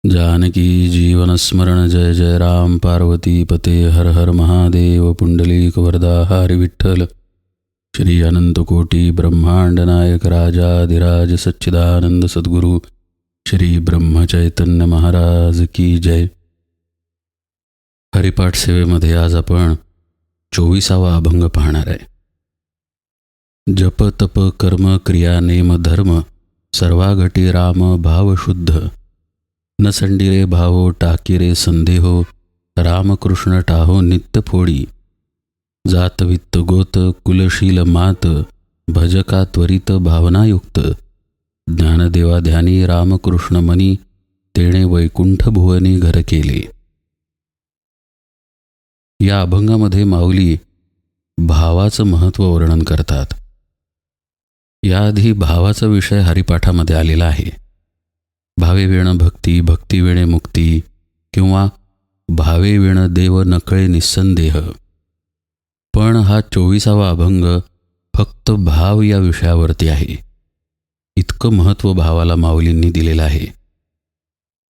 जानकी जीवन स्मरण जय जय राम पार्वती पते हर हर महादेव पुंडलीक वरदा हरि विठ्ठल श्री अनंतकोटी ब्रह्मांड नायक राजाधिराज सच्चिदानंद सद्गुरु श्री ब्रह्मचैतन्य महाराज की जय. हरिपाठ सेवेमध्ये आज आपण 24वा अभंग पाहणार आहे. जप तप कर्म क्रिया नेम धर्म सर्वाघटी राम भाव शुद्ध न संडिरे भावो टाकिरे संदेहो रामकृष्ण टाहो नित्य फोडी जात वित्त गोत कुलशील मात भजका त्वरित भावनायुक्त ज्ञानदेवा ध्यानी रामकृष्ण मनी तेणे वैकुंठ भुवनी घर केले. या अभंगामध्ये माऊली भावाचं महत्त्व वर्णन करतात. याआधी भावाचा विषय हरिपाठामध्ये आलेला आहे. भावे विण भक्ती, भक्ती विणे मुक्ती किंवा भावे विण देव नकळे निस्संदेह. पण हा 24वा अभंग फक्त भाव या विषयावरती आहे. इतकं महत्त्व भावाला माऊलींनी दिलेलं आहे.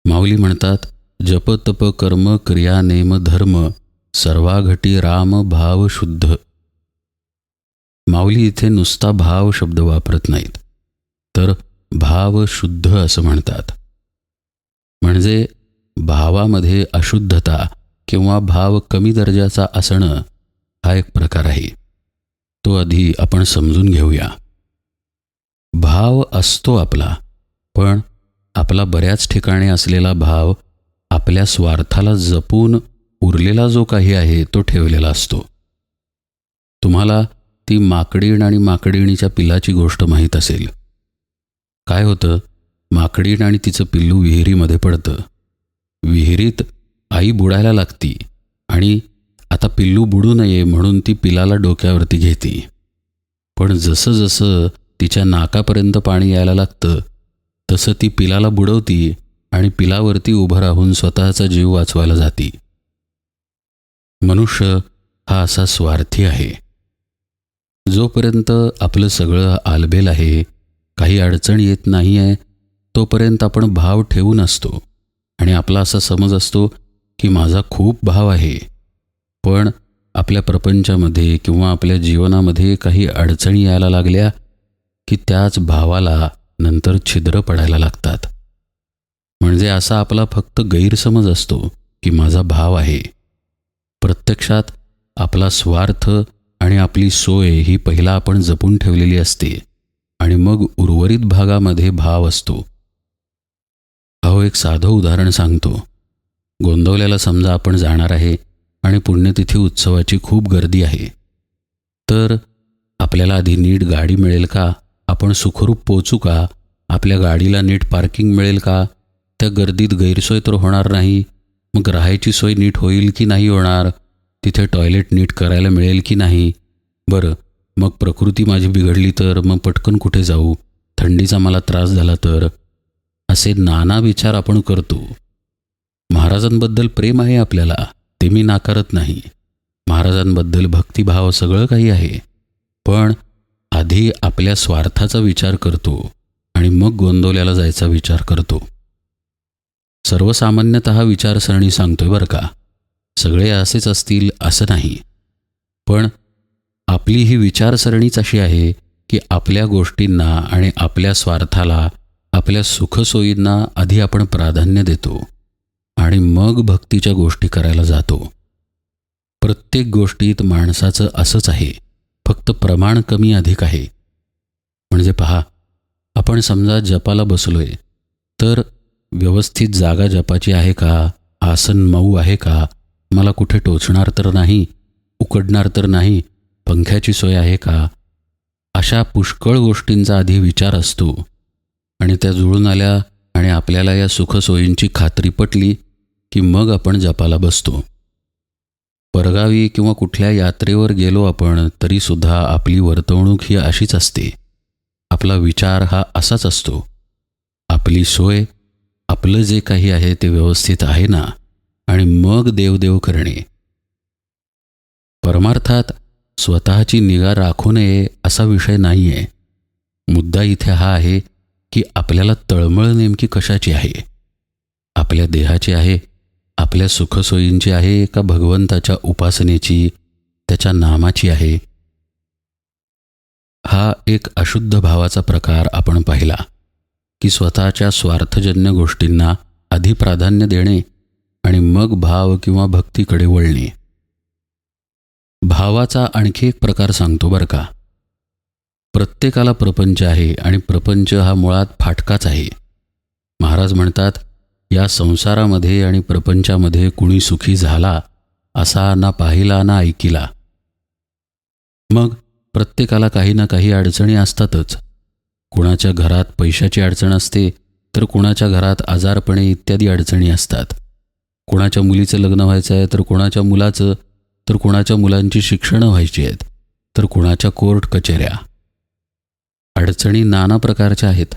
माऊली म्हणतात, जप तप कर्म क्रिया नेम धर्म सर्वाघटी राम भाव शुद्ध. माऊली इथे नुसता भाव शब्द वापरत नाहीत, तर भाव शुद्ध असं म्हणतात. म्हणजे भावामध्ये अशुद्धता किंवा भाव कमी दर्जाचा असणं हा एक प्रकार आहे. तो आधी आपण समजून घेऊया. भाव असतो आपला, पण आपला बऱ्याच ठिकाणी असलेला भाव आपल्या स्वार्थाला जपून उरलेला जो काही आहे तो ठेवलेला असतो. तुम्हाला ती माकडीण आणि माकडीणीच्या पिल्लाची गोष्ट माहीत असेल. काय होतं, माकडीण आणि तिचं पिल्लू विहिरीमध्ये पडतं. विहिरीत आई बुडायला लागती आणि आता पिल्लू बुडू नये म्हणून ती पिलाला डोक्यावरती घेते. पण जसं जसं तिच्या नाकापर्यंत पाणी यायला लागतं तसं ती पिलाला बुडवती आणि पिलावरती उभं राहून स्वतःचा जीव वाचवायला जाती. मनुष्य हा असा स्वार्थी आहे. जोपर्यंत आपलं सगळं आलबेल आहे, काही अडचण येत नाही आहे, तोपर्यंत आपण भाव ठेवून असतो आणि आपला असा समज असतो की माझा खूप भाव आहे. पण आपल्या प्रपंचामध्ये किंवा आपल्या जीवनामध्ये काही अडचणी यायला लागल्या की त्याच भावाला नंतर छिद्र पडायला लागतात. म्हणजे असा आपला फक्त गैरसमज असतो की माझा भाव आहे. प्रत्यक्षात आपला स्वार्थ आणि आपली सोय ही पहिला आपण जपून ठेवलेली असते आणि मग उर्वरित भागामध्ये भाव असतो. अहो, एक साधं उदाहरण सांगतो. गोंदवल्याला समजा आपण जाणार आहे आणि पुण्यतिथी उत्सवाची खूप गर्दी आहे. तर आपल्याला आधी नीट गाडी मिळेल का? आपण सुखरूप पोचू का? आपल्या गाडीला नीट पार्किंग मिळेल का? त्या गर्दीत गैरसोय तर होणार नाही. मग राहायची सोय नीट होईल की नाही होणार? तिथे टॉयलेट नीट करायला मिळेल की नाही? बरं, मग प्रकृती माझी बिघडली तर मग पटकन कुठे जाऊ? थंडीचा मला त्रास झाला तर? असे नाना विचार आपण करतो. महाराजांबद्दल प्रेम आहे आपल्याला, ते मी नाकारत नाही. महाराजांबद्दल भक्तिभाव सगळं काही आहे. पण आधी आपल्या स्वार्थाचा विचार करतो आणि मग गोंदवल्याला जायचा विचार करतो. सर्वसामान्यतः विचारसरणी सांगतोय बरं का. सगळे असेच असतील असं नाही. पण आपली ही विचारसरणीच अशी आहे की आपल्या गोष्टींना आणि आपल्या स्वार्थाला, आपल्या सुखसोयींना आधी आपण प्राधान्य देतो आणि मग भक्तीच्या गोष्टी करायला जातो. प्रत्येक गोष्टीत माणसाचं असंच आहे, फक्त प्रमाण कमी अधिक आहे. म्हणजे पहा, आपण समजा जपाला बसलोय तर व्यवस्थित जागा जपाची आहे का? आसन मऊ आहे का? मला कुठे टोचणार तर नाही, उकडणार तर नाही, पंख्याची सोय आहे का? अशा पुष्कळ गोष्टींचा आधी विचार असतो आणि त्या जुळून आल्या आणि आपल्याला या सुखसोयींची खात्री पटली की मग आपण जपाला बसतो. परगावी किंवा कुठल्या यात्रेवर गेलो आपण तरीसुद्धा आपली वर्तवणूक ही अशीच असते. आपला विचार हा असाच असतो. आपली सोय, आपलं जे काही आहे ते व्यवस्थित आहे ना, आणि मग देवदेव करणे. परमार्थात स्वतःची निगा राखू नये असा विषय नाही आहे. मुद्दा इथे हा आहे की आपल्याला तळमळ नेमकी कशाची आहे. आपल्या देहाची आहे, आपल्या सुखसोयींची आहे, का भगवंताच्या उपासनेची, त्याच्या नामाची आहे? हा एक अशुद्ध भावाचा प्रकार आपण पाहिला की स्वतःच्या स्वार्थजन्य गोष्टींना आधी प्राधान्य देणे आणि मग भाव किंवा भक्तीकडे वळणे. भावाचा आणखी एक प्रकार सांगतो बरं का. प्रत्येकाला प्रपंच आहे आणि प्रपंच हा मुळात फाटकाच आहे. महाराज म्हणतात, या संसारामध्ये आणि प्रपंचामध्ये कुणी सुखी झाला असा ना पाहिला ना ऐकिला. मग प्रत्येकाला काही ना काही अडचणी असतातच. कुणाच्या घरात पैशाची अडचण असते, तर कुणाच्या घरात आजारपणे इत्यादी अडचणी असतात. कुणाच्या मुलीचं लग्न व्हायचं आहे, तर कुणाच्या मुलाचं, तर कुणाच्या मुलांची शिक्षणं व्हायची आहेत, तर कुणाच्या कोर्ट कचेऱ्या. अडचणी नाना प्रकारच्या आहेत.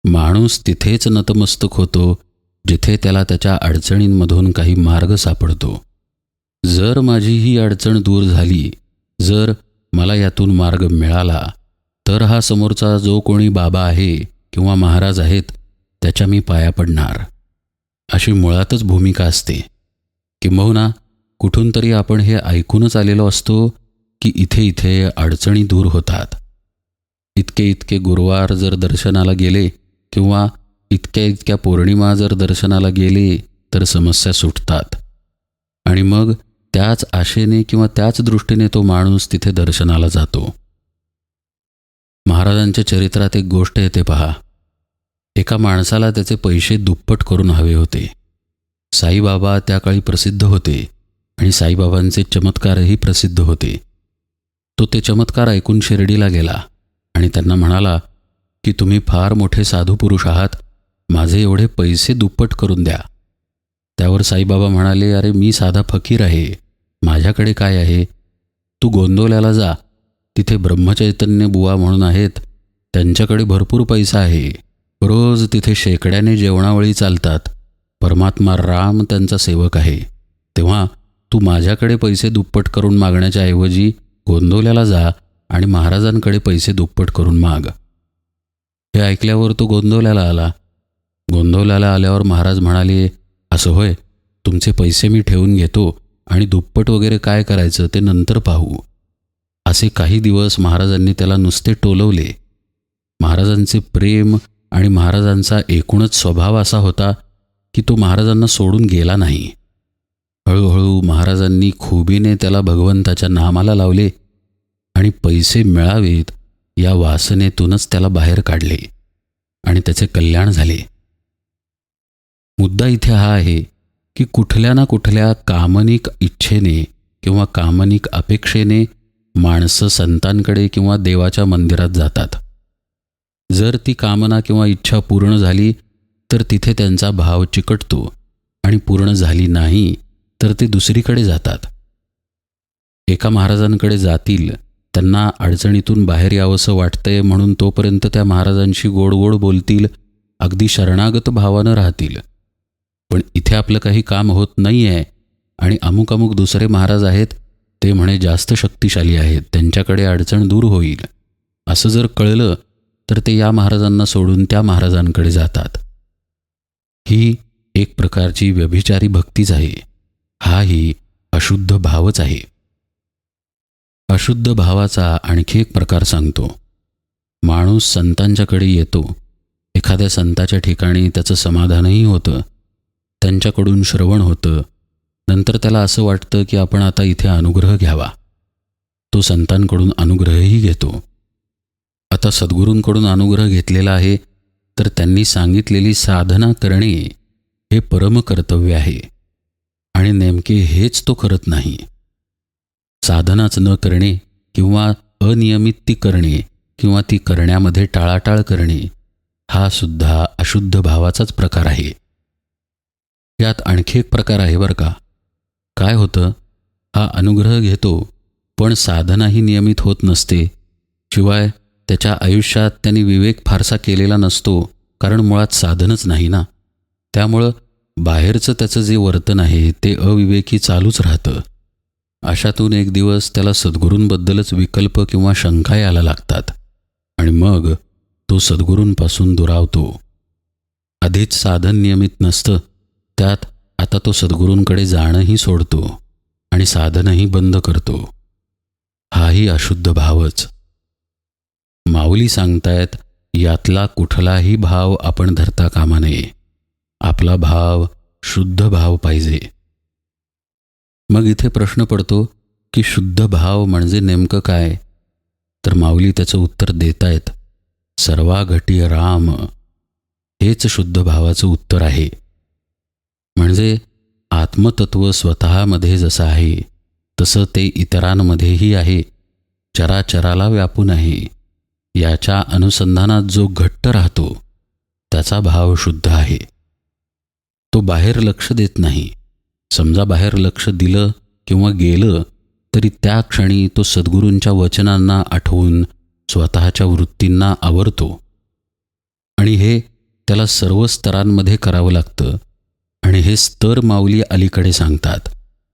माणूस तिथेच नतमस्तक होतो जिथे त्याला त्याच्या अडचणींमधून काही मार्ग सापडतो. जर माझी ही अडचण दूर झाली, जर मला यातून मार्ग मिळाला, तर हा समोरचा जो कोणी बाबा आहे किंवा महाराज आहेत त्याच्या मी पाया पडणार, अशी मुळातच भूमिका असते. किंबहुना कुठून तरी आपण हे ऐकूनच आलेलो असतो की इथे इथे अडचणी दूर होतात. इतके इतके गुरुवार जर दर्शनाला गेले किंवा इतक्या इतक्या पौर्णिमा जर दर्शनाला गेले तर समस्या सुटतात. आणि मग त्याच आशेने किंवा त्याच दृष्टीने तो माणूस तिथे दर्शनाला जातो. महाराजांच्या चरित्रात एक गोष्ट येते पहा. एका माणसाला त्याचे पैसे दुप्पट करून हवे होते. साईबाबा त्या काळी प्रसिद्ध होते आणि साईबाबांचे चमत्कारही प्रसिद्ध होते. तो ते चमत्कार ऐकून शिर्डीला गेला आणि त्यांना म्हणाला की तुम्ही फार मोठे साधू पुरुष आहात, माझे एवढे पैसे दुप्पट करून द्या. त्यावर साईबाबा म्हणाले, अरे मी साधा फकीर आहे, माझ्याकडे काय आहे? तू गोंदवल्याला जा, तिथे ब्रह्मचैतन्य बुवा म्हणून आहेत, त्यांच्याकडे भरपूर पैसा आहे. रोज तिथे शेकड्याने जेवणावळी चालतात. परमात्मा राम त्यांचा सेवक आहे. तेव्हा तू माझ्याकडे पैसे दुप्पट करून मागण्याच्या ऐवजी गोंदवल्याला जा आणि महाराजांकडे पैसे दुप्पट करून माग. हे ऐकल्यावर तो गोंदवल्याला आला. गोंदवल्याला आल्यावर महाराज म्हणाले, असं होय, तुमचे पैसे मी ठेवून घेतो आणि दुप्पट वगैरे काय करायचं ते नंतर पाहू. असे काही दिवस महाराजांनी त्याला नुसते टोलवले. महाराजांचे प्रेम आणि महाराजांचा एकूणच स्वभाव असा होता की तो महाराजांना सोडून गेला नाही. हळूहळू महाराजांनी खुबीने त्याला भगवंताच्या नामाला लावले आणि पैसे मिळावेत या वासनेतूनच त्याला बाहेर काढले आणि त्याचे कल्याण झाले. मुद्दा इथे हा आहे की कुठल्या ना कुठल्या कामनिक इच्छेने किंवा कामनिक अपेक्षेने माणसं संतांकडे किंवा देवाच्या मंदिरात जातात. जर ती कामना किंवा इच्छा पूर्ण झाली तर तिथे त्यांचा भाव चिकटतो आणि पूर्ण झाली नाही तर ते दुसरीकडे जातात. एका महाराजांकडे जातील, त्यांना अडचणीतून बाहेर यावंसं वाटतंय म्हणून तोपर्यंत त्या महाराजांशी गोड गोड बोलतील, अगदी शरणागत भावानं राहतील. पण इथे आपलं काही काम होत नाही आहे आणि अमुक अमुक दुसरे महाराज आहेत, ते म्हणे जास्त शक्तिशाली आहेत, त्यांच्याकडे अडचण दूर होईल, असं जर कळलं तर ते या महाराजांना सोडून त्या महाराजांकडे जातात. ही एक प्रकारची व्यभिचारी भक्तीच आहे. हाही अशुद्ध भावच आहे. अशुद्ध भावाचा आणखी एक प्रकार सांगतो. माणूस संतांच्याकडे येतो, एखाद्या संताच्या ठिकाणी त्याचं समाधानही होतं, त्यांच्याकडून श्रवण होतं, नंतर त्याला असं वाटतं की आपण आता इथे अनुग्रह घ्यावा. तो संतांकडून अनुग्रहही घेतो. आता सद्गुरूंकडून अनुग्रह घेतलेला आहे तर त्यांनी सांगितलेली साधना करणे हे परमकर्तव्य आहे आणि नेमके हेच तो करत नाही. साधनाच न करणे किंवा अनियमित ती करणे किंवा ती करण्यामध्ये टाळाटाळ करणे हा सुद्धा अशुद्ध भावाचाच प्रकार आहे. यात आणखी एक प्रकार आहे बरं का. काय होतं, हा अनुग्रह घेतो पण साधनाही नियमित होत नसते. शिवाय त्याच्या आयुष्यात त्यांनी विवेक फारसा केलेला नसतो, कारण मुळात साधनच नाही ना. त्यामुळं बाहेरचं त्याचं जे वर्तन आहे ते अविवेकी चालूच राहतं. अशातून एक दिवस त्याला सद्गुरूंबद्दलच विकल्प किंवा शंका यायला लागतात आणि मग तो सद्गुरूंपासून दुरावतो. आधीच साधन नियमित नसतं, त्यात आता तो सद्गुरूंकडे जाणंही सोडतो आणि साधनही बंद करतो. हाही अशुद्ध भावच. माऊली सांगतायत, यातला कुठलाही भाव आपण धरता कामा नये. आपला भाव शुद्ध भाव पाहिजे. मग इथे प्रश्न पडतो की शुद्ध भाव म्हणजे नेमकं काय? तर माऊली त्याचं उत्तर देतायत, सर्वा घटी राम. हेच शुद्ध भावाचं उत्तर आहे. म्हणजे आत्मतत्व स्वतःमध्ये जसं आहे तसं ते इतरांमध्येही आहे, चराचराला व्यापून आहे. याच्या अनुसंधानात जो घट्ट राहतो त्याचा भाव शुद्ध आहे. तो बाहेर लक्ष देत नाही. समजा बाहेर लक्ष दिलं किंवा गेलं तरी त्या क्षणी तो सद्गुरूंच्या वचनांना आठवून स्वतःच्या वृत्तींना आवरतो. आणि हे त्याला सर्व स्तरांमध्ये करावं लागतं. आणि हे स्तर माऊली अलीकडे सांगतात.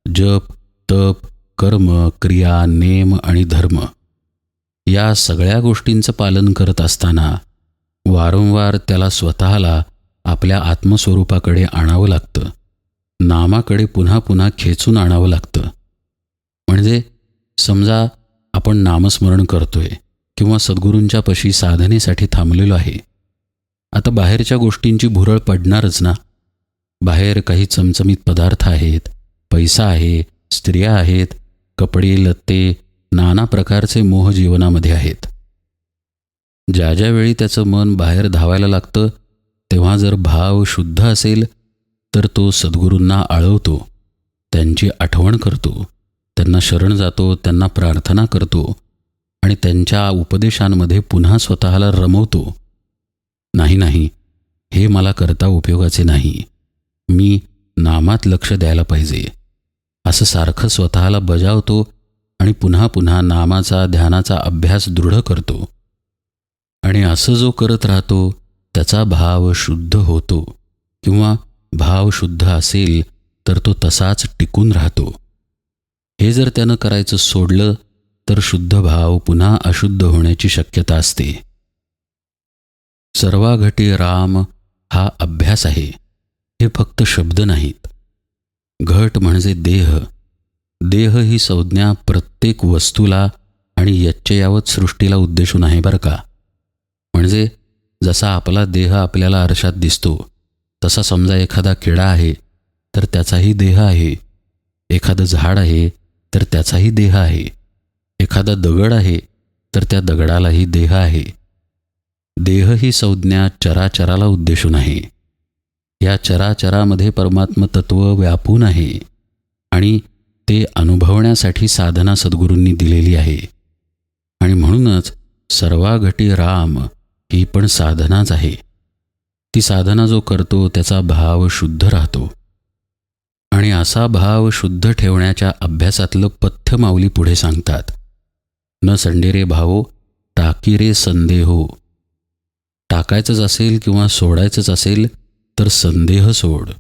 जप, तप, कर्म, क्रिया, नेम आणि धर्म या सगळ्या गोष्टींचं पालन करत असताना वारंवार त्याला स्वतःला आपल्या आत्मस्वरूपाकडे आणावं लागतं. नामाकडे पुन्हा पुन्हा खेचून आणावं लागतं. म्हणजे समजा आपण नामस्मरण करतोय किंवा सद्गुरूंच्या पशी साधनेसाठी थांबलेलो आहे. आता बाहेरच्या गोष्टींची भुरळ पडणारच ना. बाहेर काही चमचमीत पदार्थ आहेत, पैसा आहे, स्त्रिया आहेत, कपडे, लत्ते, नाना प्रकारचे मोह जीवनामध्ये आहेत. ज्या ज्या वेळी त्याचं मन बाहेर धावायला लागतं तेव्हा जर भाव शुद्ध असेल तर तो सद्गुरूंना आळवतो, त्यांची आठवण करतो, त्यांना शरण जातो, त्यांना प्रार्थना करतो आणि त्यांच्या उपदेशांमध्ये पुन्हा स्वतःला रमवतो. नाही, हे मला करता उपयोगाचे नाही, मी नामात लक्ष द्यायला पाहिजे, असं सारखं स्वतःला बजावतो आणि पुन्हा पुन्हा नामाचा, ध्यानाचा अभ्यास दृढ करतो. आणि असं जो करत राहतो त्याचा भाव शुद्ध होतो. किंवा भाव शुद्ध असेल तर तो तसाच टिकून राहतो. हे जर त्यानं करायचं सोडलं तर शुद्ध भाव पुन्हा अशुद्ध होण्याची शक्यता असते. सर्वा घटी राम हा अभ्यास आहे. हे फक्त शब्द नाहीत. घट म्हणजे देह. देह ही संज्ञा प्रत्येक वस्तूला आणि यच्चयावत सृष्टीला उद्देशून आहे बरं का. म्हणजे जसा आपला देह आपल्याला आरशात दिसतो तसा समजा एखादा किडा आहे तर त्याचाही देह आहे, एखादं झाड आहे तर त्याचाही देह आहे, एखादा दगड आहे तर त्या दगडालाही देह आहे. देह ही संज्ञा चराचराला उद्देशून आहे. या चराचरामध्ये परमात्म तत्व व्यापून आहे आणि ते अनुभवण्यासाठी साधना सद्गुरूंनी दिलेली आहे. आणि म्हणूनच सर्वा घटी राम ही पण साधनाच आहे. ती साधना जो करतो त्याचा भाव शुद्ध राहतो. आणि असा भाव शुद्ध ठेवण्याच्या अभ्यासातलं पथ्य माऊली पुढे सांगतात. न संडेरे भावो टाकी रे संदेहो. टाकायचंच असेल किंवा सोडायचंच असेल तर संदेह सोड,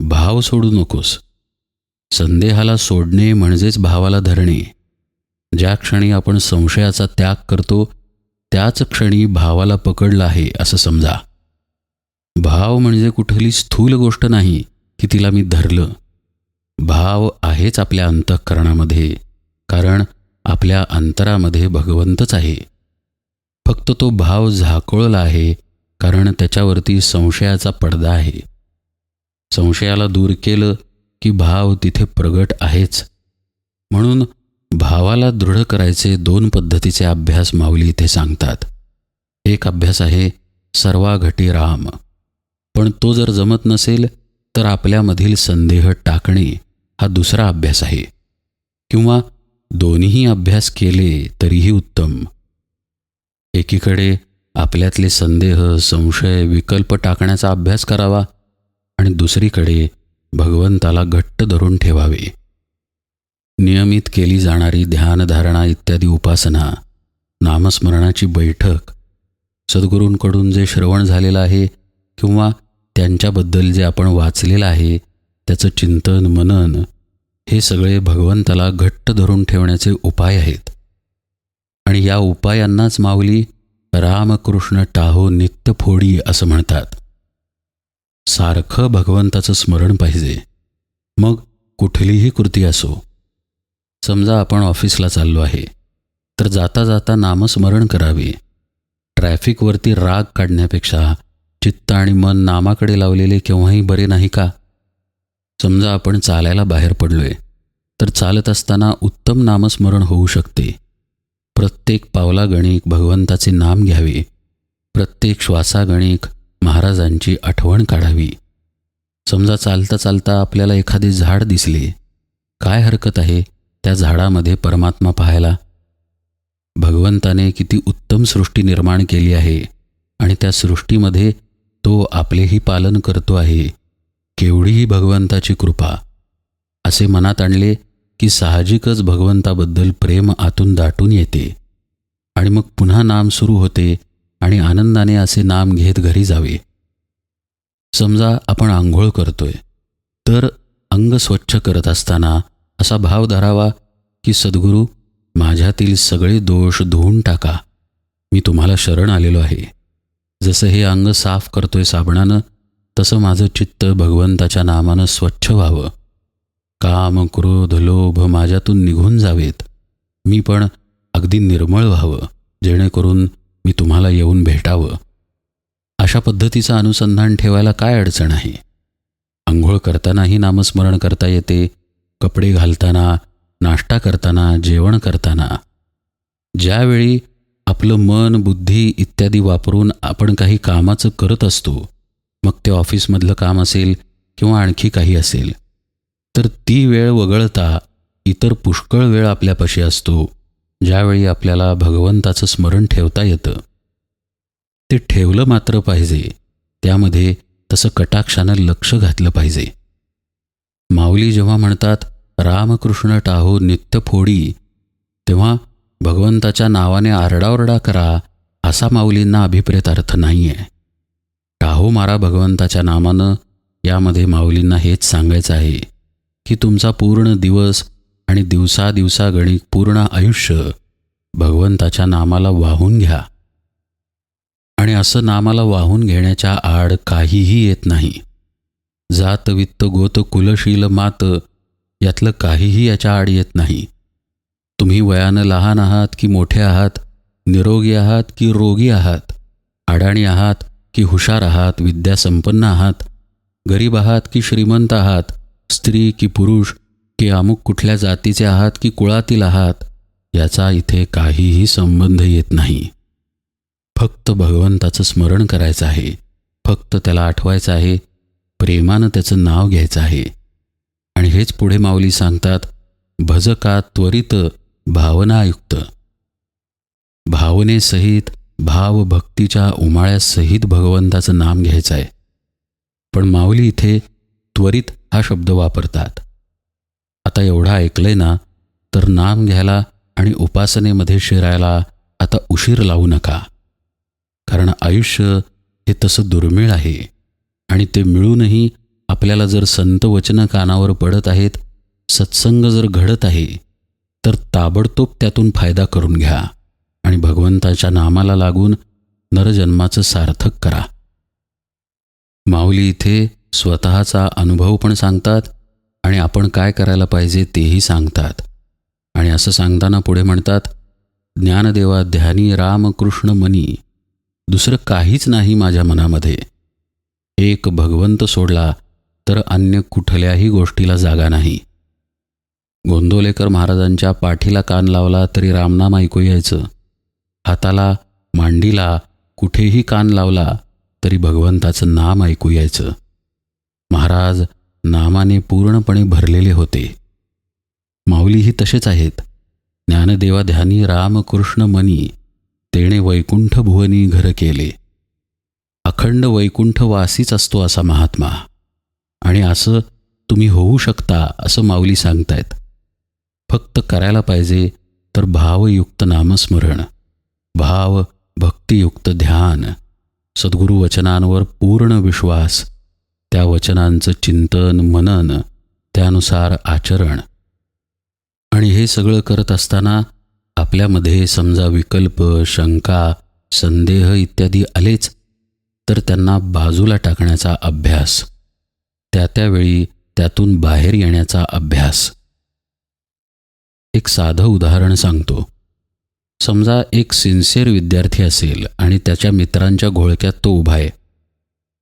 भाव सोडू नकोस. संदेहाला सोडणे म्हणजेच भावाला धरणे. ज्या क्षणी आपण संशयाचा त्याग करतो त्याच क्षणी भावाला पकडलं आहे असं समजा. भाव म्हणजे कुठली स्थूल गोष्ट नाही की तिला मी धरलं. भाव आहेच आपल्या अंतःकरणामध्ये, कारण आपल्या अंतरामध्ये भगवंतच आहे. फक्त तो भाव झाकोळला आहे कारण त्याच्यावरती संशयाचा पडदा आहे. संशयाला दूर केलं की भाव तिथे प्रगट आहेच. म्हणून भावाला दृढ करायचे 2 पद्धतीचे अभ्यास माऊली इथे सांगतात. एक अभ्यास आहे सर्वा घटी राम. पण तो जर जमत नसेल तर आपल्यामधील संदेह टाकणे हा दुसरा अभ्यास आहे. किंवा दोन्हीही अभ्यास केले तरीही उत्तम. एकीकडे आपल्यातले संदेह, संशय, विकल्प टाकण्याचा अभ्यास करावा आणि दुसरीकडे भगवंताला घट्ट धरून ठेवावे. नियमित केली जाणारी ध्यानधारणा इत्यादी उपासना, नामस्मरणाची बैठक, सद्गुरूंकडून जे श्रवण झालेलं आहे किंवा त्यांच्याबद्दल जे आपण वाचलेलं आहे त्याचं चिंतन, मनन, हे सगळे भगवंताला घट्ट धरून ठेवण्याचे उपाय आहेत. आणि या उपायांनाच माऊली रामकृष्ण टाहो नित्य फोडी असं म्हणतात. सारखं भगवंताचं स्मरण पाहिजे. मग कुठलीही कृती असो. समजा आपण ऑफिसला चाललो आहे, तर जाता जाता नामस्मरण करावे. ट्रॅफिकवरती राग काढण्यापेक्षा चित्त आणि मन नामाकडे लावलेले केव्हाही बरे नाही का? समजा आपण चालायला बाहेर पडलोय, तर चालत असताना उत्तम नामस्मरण होऊ शकते. प्रत्येक पावलागणिक भगवंताचे नाम घ्यावे. प्रत्येक श्वासागणिक महाराजांची आठवण काढावी. समजा चालता चालता आपल्याला एखादे झाड दिसले, काय हरकत आहे त्या झाडामध्ये परमात्मा पाहायला? भगवंताने किती उत्तम सृष्टी निर्माण केली आहे आणि त्या सृष्टीमध्ये तो आपलेही पालन करतो आहे. केवढीही भगवंताची कृपा. असे मनात आणले की साहजिकच भगवंताबद्दल प्रेम आतून दाटून येते आणि मग पुन्हा नाम सुरू होते आणि आनंदाने असे नाम घेत घरी जावे. समजा आपण आंघोळ करतोय, तर अंग स्वच्छ करत असताना असा भाव धरावा की सद्गुरू, माझ्यातील सगळे दोष धुवून टाका. मी तुम्हाला शरण आलेलो आहे. जसं हे अंग साफ करतोय साबणानं, तसं माझं चित्त भगवंताच्या नामानं स्वच्छ व्हावं. काम, क्रोध, लोभ माझ्यातून निघून जावेत. मी पण अगदी निर्मळ व्हावं, जेणेकरून मी तुम्हाला येऊन भेटावं. अशा पद्धतीचं अनुसंधान ठेवायला काय अडचण आहे? आंघोळ करतानाही नामस्मरण करता येते, कपडे घालताना, नाश्ता करताना, जेवण करताना. ज्यावेळी आपलं मन, बुद्धी इत्यादी वापरून आपण काही कामाचं करत असतो, मग ते ऑफिसमधलं काम असेल किंवा आणखी काही असेल, तर ती वेळ वगळता इतर पुष्कळ वेळ आपल्यापाशी असतो, ज्यावेळी आपल्याला भगवंताचं स्मरण ठेवता येतं. ते ठेवलं मात्र पाहिजे. त्यामध्ये तसं कटाक्षानं लक्ष घातलं पाहिजे. माऊली जेव्हा म्हणतात रामकृष्ण टाहो नित्य फोडी, तेव्हा भगवंताच्या नावाने आरडाओरडा करा असा माऊलींना अभिप्रेत अर्थ नाही आहे. टाहो मारा भगवंताच्या नामानं, यामध्ये माऊलींना हेच सांगायचं आहे की तुमचा पूर्ण दिवस आणि दिवसागणिक पूर्ण आयुष्य भगवंताच्या नामाला वाहून घ्या. आणि असं नामाला वाहून घेण्याच्या आड काहीही येत नाही. जात, वित्त, गोत, कुलशील, मात यातलं काहीही याच्या आड येत नाही. तुम्ही वयानं लहान आहात की मोठे आहात, निरोगी आहात की रोगी आहात, अडाणी आहात की हुशार आहात, विद्यासंपन्न आहात, गरीब आहात की श्रीमंत आहात, स्त्री की पुरुष की अमुक कुठल्या जातीचे आहात की कुळातील आहात, याचा इथे काहीही संबंध येत नाही. फक्त भगवंताचं स्मरण करायचं आहे. फक्त त्याला आठवायचं आहे. प्रेमानं त्याचं नाव घ्यायचं आहे. आणि हेच पुढे माऊली सांगतात, भज का त्वरित भावनायुक्त. भावनेसहित, भावभक्तीच्या उमाळ्यासहित भगवंताचं नाम घ्यायचं आहे. पण माऊली इथे त्वरित हा शब्द वापरतात. आता एवढा ऐकलंय ना, तर नाम घ्यायला आणि उपासनेमध्ये शिरायला आता उशीर लावू नका. कारण आयुष्य हे तसं दुर्मिळ आहे आणि ते मिळूनही आपल्याला जर संत वचनं कानावर पडत आहेत, सत्संग जर घडत आहे, तर ताबडतोब त्यातून फायदा करून घ्या आणि भगवंताच्या नामाला लागून नरजन्माचं सार्थक करा. माऊली इथे स्वतःचा अनुभव पण सांगतात आणि आपण काय करायला पाहिजे तेही सांगतात. आणि असं सांगताना पुढे म्हणतात, ज्ञानदेवा ध्यानी रामकृष्ण मनी, दुसरं काहीच नाही माझ्या मनामध्ये. एक भगवंत सोडला तर अन्य कुठल्याही गोष्टीला जागा नाही. गोंदवलेकर महाराजांच्या पाठीला कान लावला तरी रामनाम ऐकू यायचं. हाताला, मांडीला कुठेही कान लावला तरी भगवंताचं नाम ऐकू यायचं. महाराज नामाने पूर्णपणे भरलेले होते. माऊलीही तसेच आहेत. ज्ञानदेवा ध्यानी रामकृष्ण मनी, तेणे वैकुंठ भुवनी घर केले. अखंड वैकुंठवासीच असतो असा महात्मा. आणि असं तुम्ही होऊ शकता असं माऊली सांगतायत. फक्त करायला पाहिजे तर भावयुक्त नामस्मरण, भाव भक्तियुक्त ध्यान, सद्गुरू वचनांवर पूर्ण विश्वास, त्या वचनांचं चिंतन मनन, त्यानुसार आचरण. आणि हे सगळं करत असताना आपल्यामध्ये समजा विकल्प, शंका, संदेह इत्यादी आलेच, तर त्यांना बाजूला टाकण्याचा अभ्यास, त्यावेळी त्यातून बाहेर येण्याचा अभ्यास. एक साधं उदाहरण सांगतो. समजा एक सिन्सिअर विद्यार्थी असेल आणि त्याच्या मित्रांच्या घोळक्यात तो उभा आहे.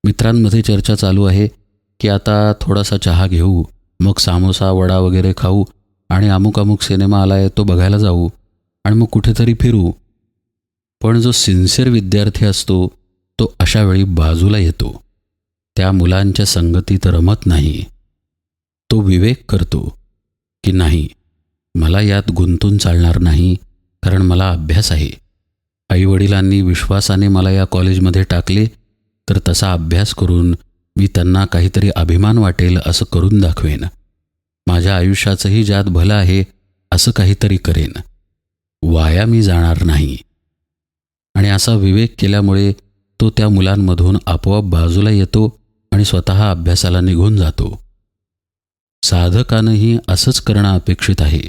मित्रांमध्ये चर्चा चालू आहे की आता थोडासा चहा घेऊ, मग सामोसा वडा वगैरे खाऊ आणि अमुक अमुक सिनेमा आला आहे तो बघायला जाऊ आणि मग कुठेतरी फिरू. पण जो सिन्सिअर विद्यार्थी असतो तो अशा वेळी बाजूला येतो. त्या मुलांच्या संगतीत रमत नाही. तो विवेक करतो की नाही, मला यात गुंतून चालणार नाही, कारण मला अभ्यास आहे. आईवडिलांनी विश्वासाने मला या कॉलेजमध्ये टाकले, तर तसा अभ्यास करून मी त्यांना काहीतरी अभिमान वाटेल असं करून दाखवेन. माझ्या आयुष्याचंही ज्यात भलं आहे असं काहीतरी करेन. वाया मी जाणार नाही. आणि असा विवेक केल्यामुळे तो त्या मुलांमधून आपोआप बाजूला येतो आणि स्वतः अभ्यासाला निघून जातो. साधकानंही असंच करणं अपेक्षित आहे.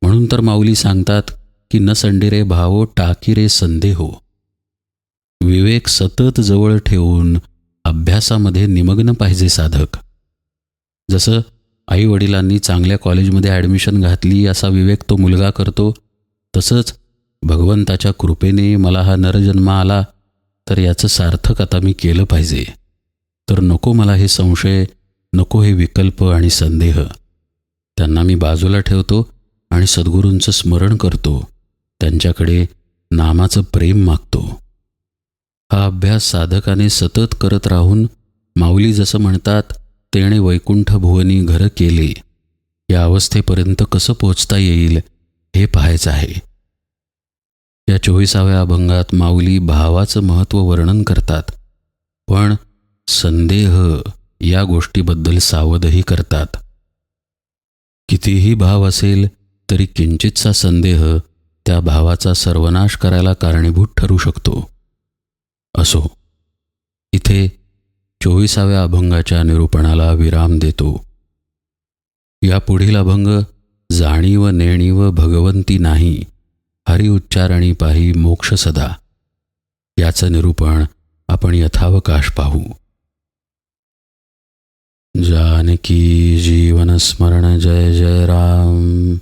म्हणून तर माऊली सांगतात की न संडेरे भावो टाकी रे संदेहो. विवेक सतत जवळ ठेवून अभ्यासामध्ये निमग्न पाहिजे साधक. जसं आईवडिलांनी चांगल्या कॉलेजमध्ये ॲडमिशन घातली असा विवेक तो मुलगा करतो, तसंच भगवंताच्या कृपेने मला हा नरजन्म आला, तर याचं सार्थक आता मी केलं पाहिजे. तर नको मला हे संशय, नको हे विकल्प आणि संदेह. त्यांना मी बाजूला ठेवतो आणि सद्गुरूंचं स्मरण करतो. त्यांच्याकडे नामाचं प्रेम मागतो. हा अभ्यास साधकाने सतत करत राहून माऊली जसं म्हणतात, तेणे वैकुंठ भुवनी घर केले, या अवस्थेपर्यंत कसं पोचता येईल हे पाहायचं आहे. या 24व्या अभंगात माऊली भावाचं महत्त्व वर्णन करतात, पण संदेह या गोष्टीबद्दल सावधही करतात. कितीही भाव असेल तरी किंचितचा संदेह त्या भावाचा सर्वनाश करायला कारणीभूत ठरू शकतो. असो, इथे 24व्या अभंगाच्या निरूपणाला विराम देतो. या पुढील अभंग जाणीव नेणीव भगवंती नाही, हरी उच्चारणी पाही मोक्ष सदा, याचं निरूपण आपण यथावकाश पाहू. जानकी जीवन स्मरण जय जय राम.